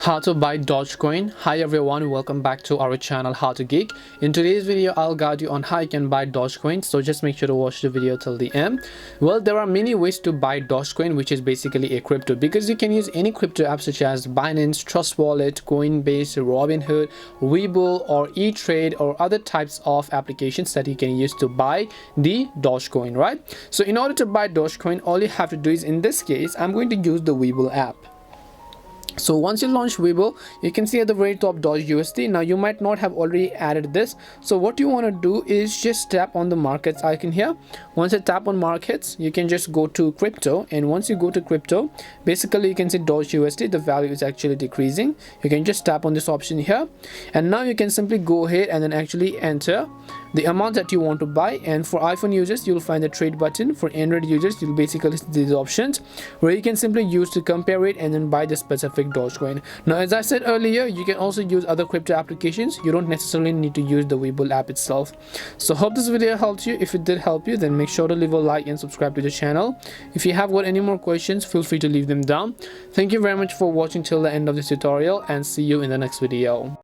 How to buy Dogecoin. Hi everyone, welcome back to our channel How to Geek. In today's video I'll guide you on how you can buy Dogecoin, so just make sure to watch the video till the end. Well, there are many ways to buy Dogecoin, which is basically a crypto, because you can use any crypto app such as Binance, Trust Wallet, Coinbase, Robinhood, Webull, or E-Trade, or other types of applications that you can use to buy the Dogecoin, right? So in order to buy Dogecoin, all you have to do is, in this case I'm going to use the Webull app. So once you launch Webull, you can see at the very top Doge USD. Now you might not have already added this, so what you want to do is just tap on the markets icon here. Once you tap on markets, you can just go to crypto, and once you go to crypto, basically you can see Doge USD, the value is actually decreasing. You can just tap on this option here, and now you can simply go ahead and then actually enter the amount that you want to buy. And for iPhone users, you'll find the trade button. For Android users, you'll basically see these options where you can simply use to compare it and then buy the specific Dogecoin. Now, as I said earlier, you can also use other crypto applications. You don't necessarily need to use the Webull app itself. So hope this video helped you. If it did help you, then make sure to leave a like and subscribe to the channel. If you have got any more questions, feel free to leave them down. Thank you very much for watching till the end of this tutorial, and see you in the next video.